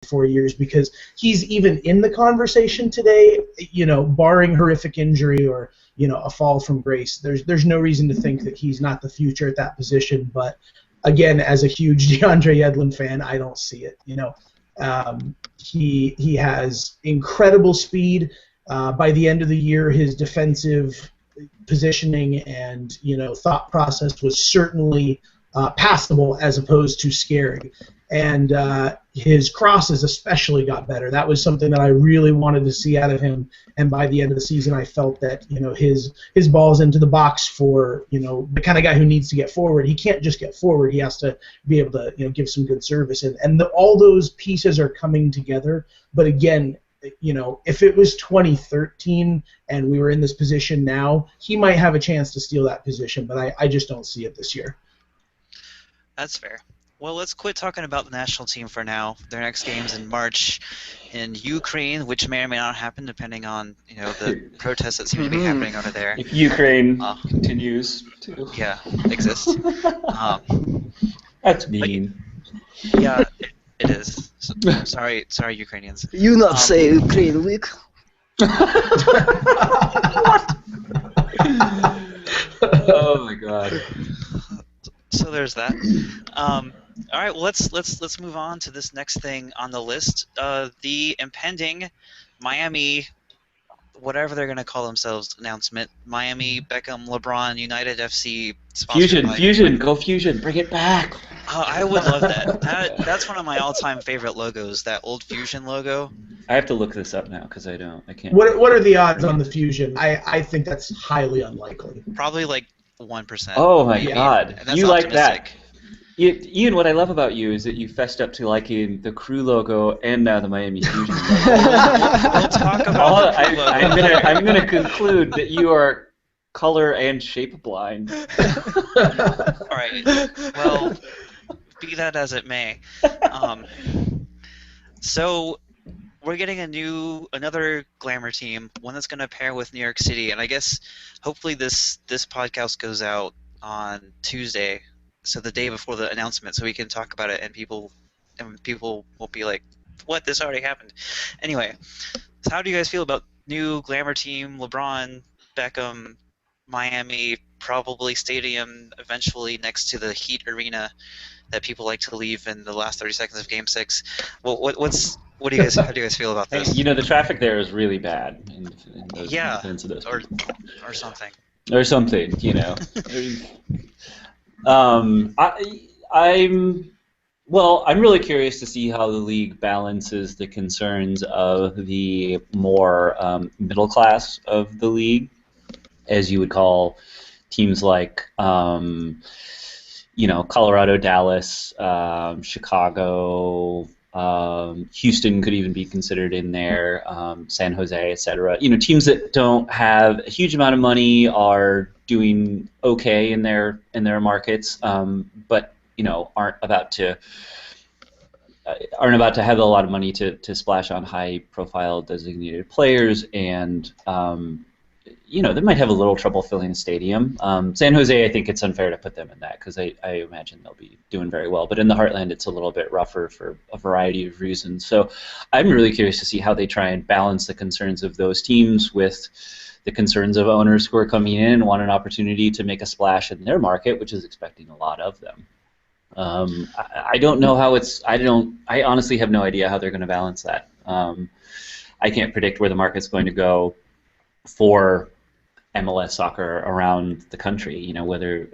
4 years, because he's even in the conversation today, barring horrific injury or, a fall from grace. There's no reason to think that he's not the future at that position. But again, as a huge DeAndre Yedlin fan, I don't see it. He has incredible speed. By the end of the year, his defensive positioning and thought process was certainly passable as opposed to scary. And his crosses especially got better. That was something that I really wanted to see out of him. And by the end of the season, I felt that his ball's into the box for the kind of guy who needs to get forward. He can't just get forward. He has to be able to give some good service. And all those pieces are coming together. But again, if it was 2013 and we were in this position now, he might have a chance to steal that position. But I just don't see it this year. That's fair. Well, let's quit talking about the national team for now. Their next game's in March in Ukraine, which may or may not happen depending on the protests that seem to be happening over there. If Ukraine continues to exist. That's mean. Yeah, it is. So, sorry, Ukrainians. You not say Ukraine weak. What? Oh my God. So there's that. All right, well, let's move on to this next thing on the list. The impending Miami, whatever they're going to call themselves, announcement. Miami, Beckham, LeBron, United FC. Fusion, go Fusion, bring it back. I would love that. That's one of my all-time favorite logos, that old Fusion logo. I have to look this up now because I can't. What are the odds on the Fusion? I think that's highly unlikely. Probably like 1%. Oh my God, you like that? Ian, what I love about you is that you fessed up to liking the Crew logo and now the Miami Fusion logo. We'll talk about the Crew logo. I'm gonna conclude that you are color and shape blind. All right. Well, be that as it may. So we're getting another glamour team, one that's going to pair with New York City, and I guess hopefully this podcast goes out on Tuesday, so the day before the announcement, so we can talk about it and people won't be like, what, this already happened. Anyway, so how do you guys feel about new glamour team, LeBron, Beckham, Miami, probably stadium eventually next to the Heat Arena that people like to leave in the last 30 seconds of Game 6? Well, how do you guys feel about this? The traffic there is really bad in those incidents. or something. Or something, I'm really curious to see how the league balances the concerns of the more middle class of the league, as you would call teams like Colorado, Dallas, Chicago, Houston could even be considered in there, San Jose, etc. Teams that don't have a huge amount of money are doing okay in their markets, but aren't about to have a lot of money to splash on high-profile designated players, and they might have a little trouble filling a stadium. San Jose, I think it's unfair to put them in that because I imagine they'll be doing very well. But in the Heartland, it's a little bit rougher for a variety of reasons. So I'm really curious to see how they try and balance the concerns of those teams with the concerns of owners who are coming in and want an opportunity to make a splash in their market, which is expecting a lot of them. I don't know how I honestly have no idea how they're going to balance that. I can't predict where the market's going to go for MLS soccer around the country. Whether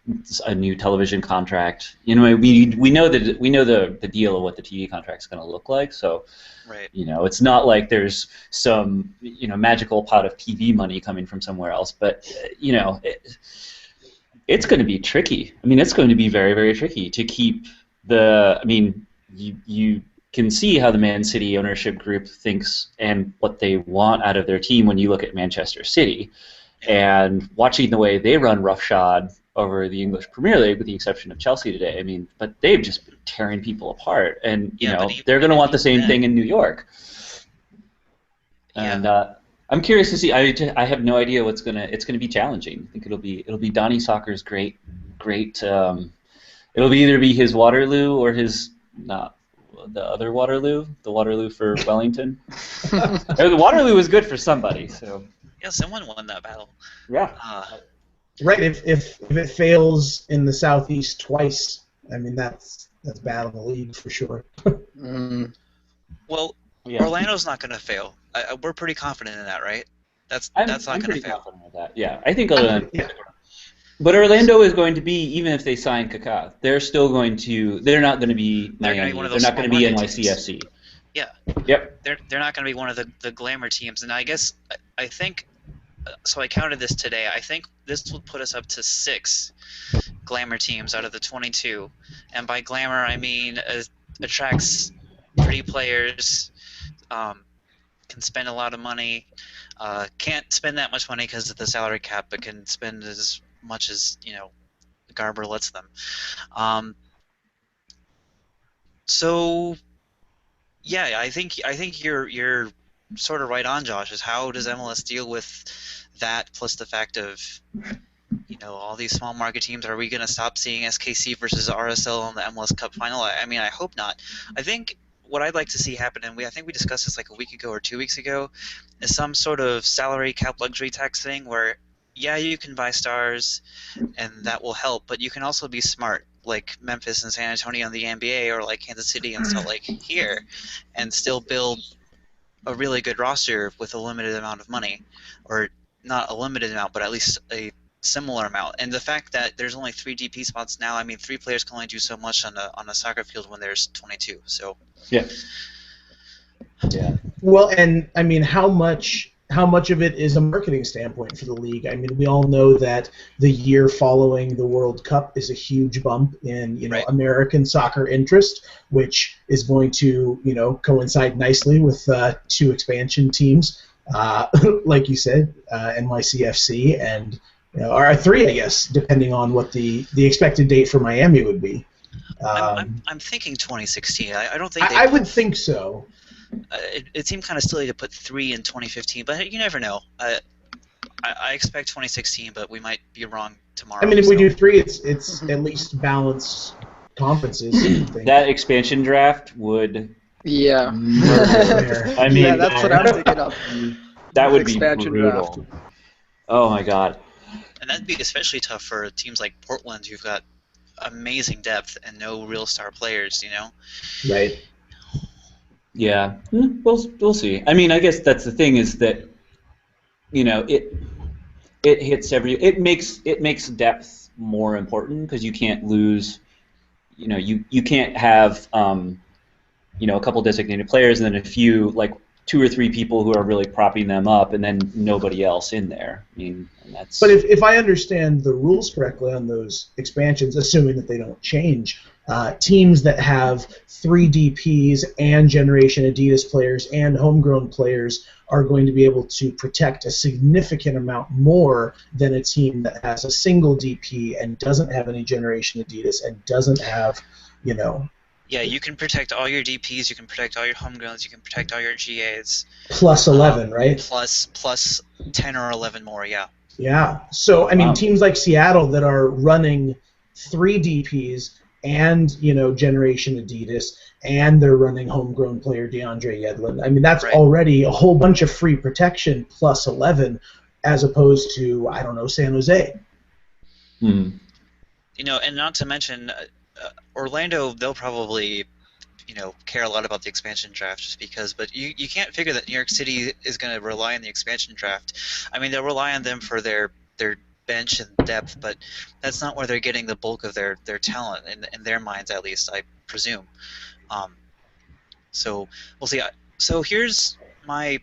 it's a new television contract. We know the deal of what the TV contract's going to look like. So, right. It's not like there's some magical pot of TV money coming from somewhere else. But it's going to be tricky. It's going to be very, very tricky to keep the. You can see how the Man City ownership group thinks and what they want out of their team when you look at Manchester City, and watching the way they run roughshod over the English Premier League, with the exception of Chelsea today. But they've just been tearing people apart, and they're going to want the same thing in New York. And I'm curious to see. I have no idea it's going to be challenging. I think it'll be Donny Soccer's great. It'll either be his Waterloo or his not the other Waterloo, the Waterloo for Wellington. Or the Waterloo was good for somebody, so Yeah, someone won that battle. yeah. Right. If it fails in the Southeast twice, I mean that's bad on the league for sure. Well, Yeah. Orlando's not going to fail. We're pretty confident in that, right? That's I'm not going to pretty fail. confident with that. Yeah, I think Orlando. Yeah. But Orlando is going to be, even if they sign Kaká, they're still going to. They're not going to be They're gonna Miami. be one of They're those not going to be small market NYCFC. Yeah. Yep. They're not going to be one of the glamour teams, and I guess I think. So I counted this today. I think this will put us up to 6 glamour teams out of the 22, and by glamour I mean attracts pretty players, can spend a lot of money, can't spend that much money because of the salary cap, but can spend as much as Garber lets them. So yeah, I think you're sort of right on, Josh. Is how does MLS deal with that, plus the fact of all these small market teams? Are we going to stop seeing SKC versus RSL in the MLS Cup final? I mean, I hope not. I think what I'd like to see happen, and I think we discussed this like a week ago or 2 weeks ago, is some sort of salary cap luxury tax thing where, yeah, you can buy stars, and that will help, but you can also be smart, like Memphis and San Antonio in the NBA, or like Kansas City and Salt Lake here, and still build a really good roster with a limited amount of money, or not a limited amount, but at least a similar amount. And the fact that there's only 3 DP spots now, I mean, 3 players can only do so much on a soccer field when there's 22. So Yeah. Well, and I mean, how much of it is a marketing standpoint for the league? I mean, we all know that the year following the World Cup is a huge bump in Right. American soccer interest, which is going to coincide nicely with 2 expansion teams, like you said, NYCFC and or 3, I guess, depending on what the expected date for Miami would be. I'm thinking 2016. I don't think I would think so. It seemed kind of silly to put 3 in 2015, but you never know. I expect 2016, but we might be wrong tomorrow. I mean, if we do 3, it's at least balanced conferences. I think. That expansion draft would. Yeah. Murder. I mean, Yeah, that's what I'm thinking of. that would be Expansion brutal. draft. Oh my God. And that'd be especially tough for teams like Portland, who've got amazing depth and no real star players. Right. Yeah, we'll see. I mean, I guess that's the thing, is that it hits it makes depth more important, because you can't lose. You can't have a couple designated players and then a few, like 2 or 3 people who are really propping them up, and then nobody else in there. I mean, and that's. But if I understand the rules correctly on those expansions, assuming that they don't change, teams that have 3 DPs and Generation Adidas players and homegrown players are going to be able to protect a significant amount more than a team that has a single DP and doesn't have any Generation Adidas and doesn't have, Yeah, you can protect all your DPs, you can protect all your homegrowns, you can protect all your GAs. plus 11, right? Plus 10 or 11 more, yeah. Yeah. So, I mean, Wow. teams like Seattle that are running 3 DPs and, Generation Adidas, and they're running homegrown player DeAndre Yedlin. I mean, that's Right. already a whole bunch of free protection plus 11, as opposed to, I don't know, San Jose. And not to mention, Orlando, they'll probably, care a lot about the expansion draft just because, but you can't figure that New York City is going to rely on the expansion draft. I mean, they'll rely on them for their bench and depth, but that's not where they're getting the bulk of their talent, in their minds at least, I presume. So we'll see. So here's my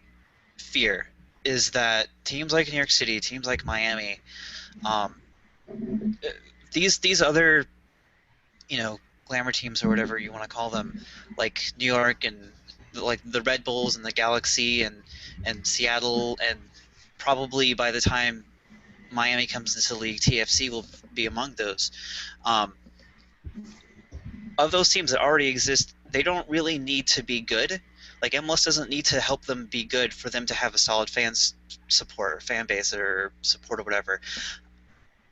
fear, is that teams like New York City, teams like Miami, these other, glamour teams or whatever you want to call them, like New York and like the Red Bulls and the Galaxy and Seattle, and probably by the time Miami comes into the league, TFC will be among those. Of those teams that already exist, they don't really need to be good. Like, MLS doesn't need to help them be good for them to have a solid fan base or support or whatever.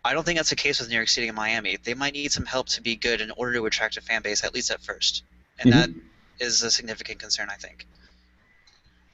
I don't think that's the case with New York City and Miami. They might need some help to be good in order to attract a fan base, at least at first. And that is a significant concern, I think.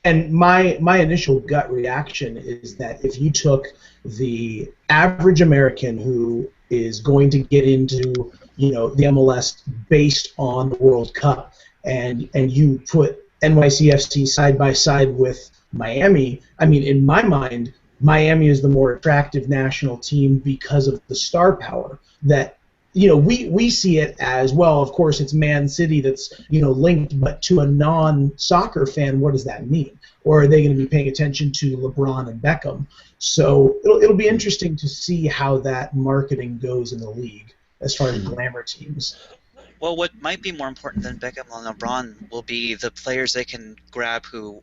And my initial gut reaction is that if you took the average American who is going to get into the MLS based on the World Cup, and you put NYCFC side by side with Miami, I mean, in my mind, Miami is the more attractive national team because of the star power that we see it as well. Of course, it's Man City that's linked, but to a non-soccer fan, what does that mean? Or are they going to be paying attention to LeBron and Beckham? So it'll be interesting to see how that marketing goes in the league as far as glamour teams. Well, what might be more important than Beckham and LeBron will be the players they can grab who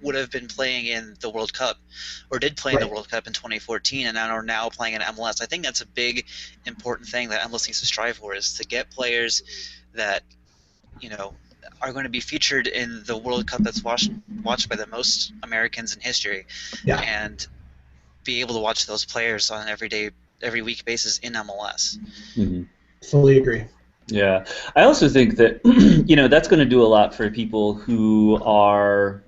would have been playing in the World Cup or did play in the World Cup in 2014 and are now playing in MLS. I think that's a big, important thing that MLS needs to strive for, is to get players that are going to be featured in the World Cup that's watched by the most Americans in history, and be able to watch those players on an every week basis in MLS. Mm-hmm. Fully agree. Yeah, I also think that that's going to do a lot for people who are.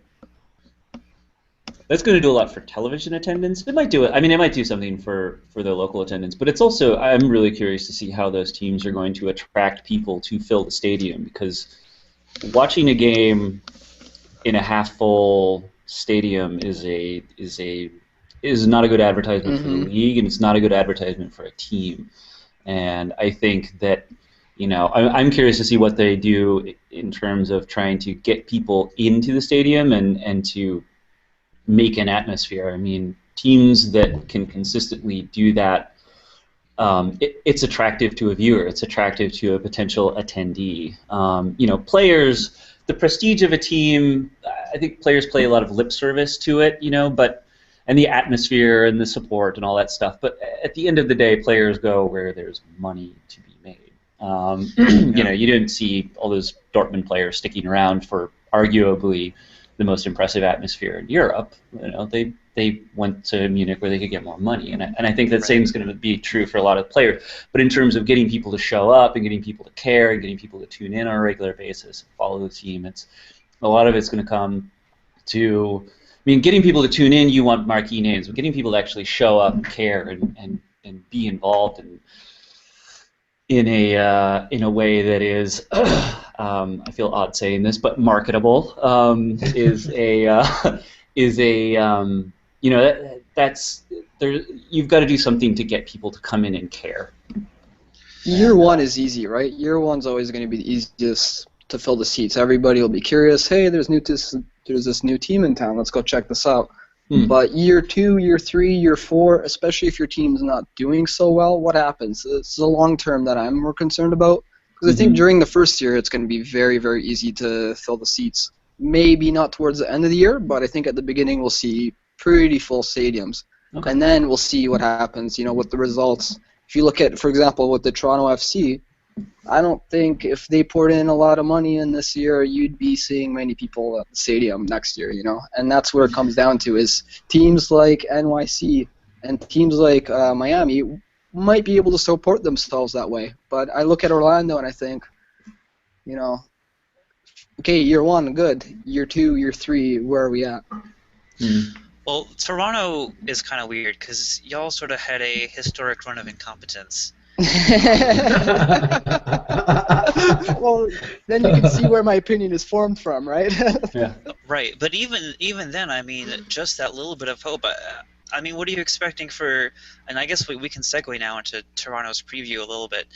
That's going to do a lot for television attendance. It might do it. I mean, it might do something for their local attendance, but it's also. I'm really curious to see how those teams are going to attract people to fill the stadium, because watching a game in a half-full stadium is not a good advertisement for the league, and it's not a good advertisement for a team. And I think that. I'm curious to see what they do in terms of trying to get people into the stadium and to make an atmosphere. I mean, teams that can consistently do that, it's attractive to a viewer. It's attractive to a potential attendee. Players, the prestige of a team, I think players play a lot of lip service to it, and the atmosphere and the support and all that stuff. But at the end of the day, players go where there's money to be made. You didn't see all those Dortmund players sticking around for arguably the most impressive atmosphere in Europe. They went to Munich where they could get more money, and I think that same is going to be true for a lot of players. But in terms of getting people to show up and getting people to care and getting people to tune in on a regular basis and follow the team, a lot of it's going to come to. I mean, getting people to tune in, you want marquee names, but getting people to actually show up and care and be involved in a way that is, I feel odd saying this, but marketable, that's there. You've got to do something to get people to come in and care. Year one is easy, right? Year one's always going to be the easiest to fill the seats. Everybody will be curious. Hey, there's this new team in town. Let's go check this out. But year 2, year 3, year 4, especially if your team's not doing so well, what happens? It's the long term that I'm more concerned about. Because I think during the first year, it's going to be very, very easy to fill the seats. Maybe not towards the end of the year, but I think at the beginning we'll see pretty full stadiums. Okay. And then we'll see what happens, with the results. If you look at, for example, with the Toronto FC, I don't think if they poured in a lot of money in this year, you'd be seeing many people at the stadium next year, And that's where it comes down to, is teams like NYC and teams like Miami might be able to support themselves that way. But I look at Orlando and I think, okay, year 1, good. Year 2, year 3, where are we at? Well, Toronto is kind of weird because y'all sort of had a historic run of incompetence. Well, then you can see where my opinion is formed from, right? Yeah. Right, but even then, I mean, just that little bit of hope. I mean, what are you expecting for? And I guess we can segue now into Toronto's preview a little bit.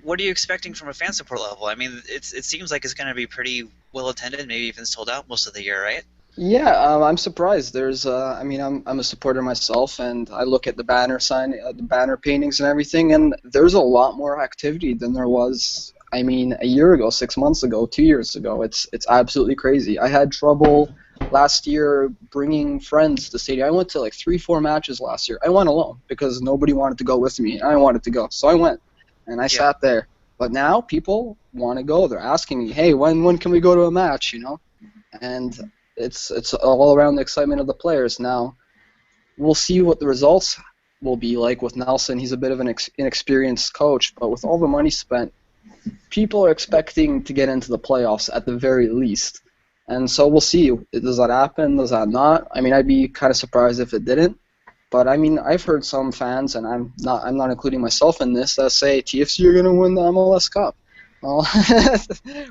What are you expecting from a fan support level? I mean, it seems like it's going to be pretty well attended, maybe even sold out most of the year, right? Yeah, I'm surprised. There's, I'm a supporter myself, and I look at the banner the banner paintings and everything, and there's a lot more activity than there was. I mean, a year ago, 6 months ago, 2 years ago. It's absolutely crazy. I had trouble last year bringing friends to the stadium. I went to like 3-4 matches last year. I went alone because nobody wanted to go with me. I wanted to go, so I went, and I sat there. But now people want to go. They're asking me, hey, when can we go to a match? And it's all around the excitement of the players. Now, we'll see what the results will be like with Nelson. He's a bit of an inexperienced coach, but with all the money spent, people are expecting to get into the playoffs at the very least. And so we'll see. Does that happen? Does that not? I mean, I'd be kind of surprised if it didn't. But I mean, I've heard some fans, and I'm not including myself in this, that say TFC are going to win the MLS Cup. Well,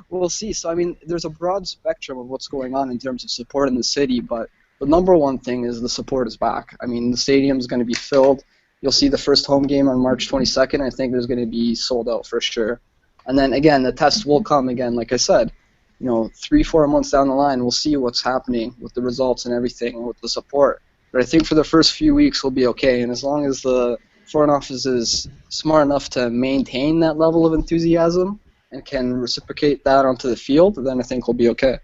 we'll see. So I mean, there's a broad spectrum of what's going on in terms of support in the city, but the number one thing is the support is back. I mean, the stadium's going to be filled. You'll see the first home game on March 22nd. I think there's going to be sold out for sure. And then again, the test will come again. Like I said, 3-4 months down the line, we'll see what's happening with the results and everything, and with the support. But I think for the first few weeks we'll be okay, and as long as the front office is smart enough to maintain that level of enthusiasm and can reciprocate that onto the field, then I think we'll be okay.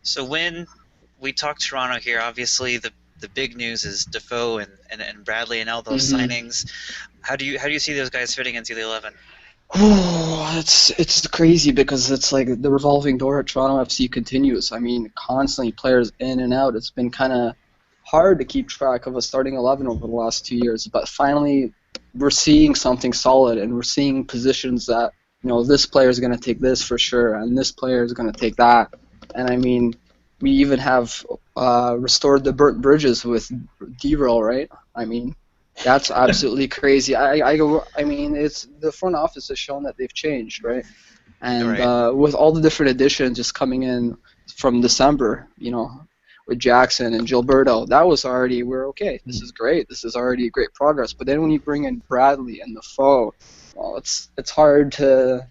So when we talk Toronto here, obviously the big news is Defoe and Bradley and all those signings. How do you see those guys fitting into the 11? Oh, it's crazy because it's like the revolving door at Toronto FC continues. I mean, constantly players in and out. It's been kind of hard to keep track of a starting 11 over the last 2 years, but finally we're seeing something solid, and we're seeing positions that, this player is going to take this for sure, and this player is going to take that. And I mean, we even have restored the burnt bridges with D-Roll, right? I mean, that's absolutely crazy. I mean, it's the front office has shown that they've changed, right? And with all the different additions just coming in from December, with Jackson and Gilberto, that was already, we're okay. This is great. This is already great progress. But then when you bring in Bradley and Defoe, well, it's hard to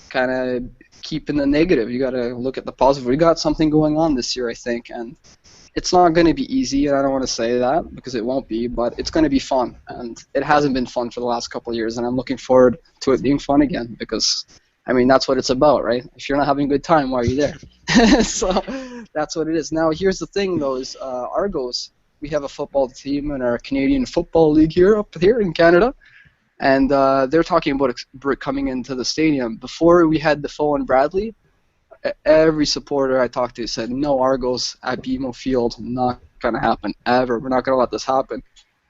kind of keep in the negative. You got to look at the positive. We got something going on this year, I think, and it's not going to be easy, and I don't want to say that because it won't be, but it's going to be fun, and it hasn't been fun for the last couple of years, and I'm looking forward to it being fun again because, I mean, that's what it's about, right? If you're not having a good time, why are you there? So that's what it is. Now, here's the thing, though, is Argos, we have a football team in our Canadian Football League up here in Canada, and they're talking about coming into the stadium. Before we had Defoe and Bradley, every supporter I talked to said, no Argos at BMO Field, not going to happen, ever. We're not going to let this happen.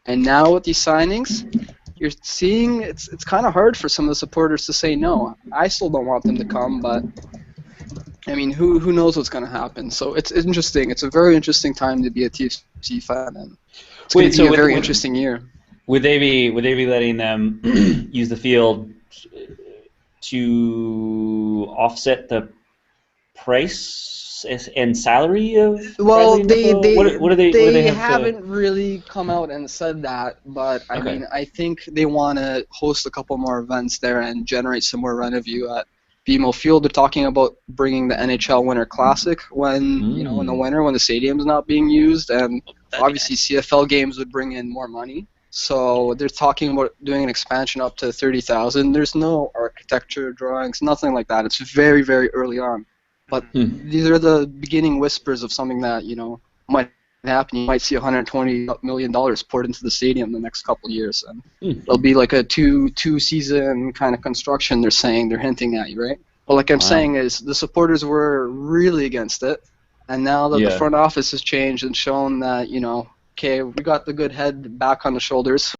And now with these signings, you're seeing it's kind of hard for some of the supporters to say no. I still don't want them to come, but, I mean, who knows what's going to happen. So it's interesting. It's a very interesting time to be a TFC fan, and it's going to be a very interesting year. Would they be letting them use the field to offset the price and salary of well Bradley? they haven't really come out and said that, but I mean, I think they want to host a couple more events there and generate some more revenue at BMO Field. They're talking about bringing the NHL Winter Classic when in the winter when the stadium's not being used, and obviously CFL games would bring in more money. So they're talking about doing an expansion up to 30,000. There's no architecture drawings, nothing like that. It's very, very early on. But these are the beginning whispers of something that, might happen. You might see $120 million poured into the stadium the next couple of years. And it'll be like a two-season kind of construction, they're hinting at you, right? But like I'm saying is the supporters were really against it. And now that the front office has changed and shown that, okay, we got the good head back on the shoulders.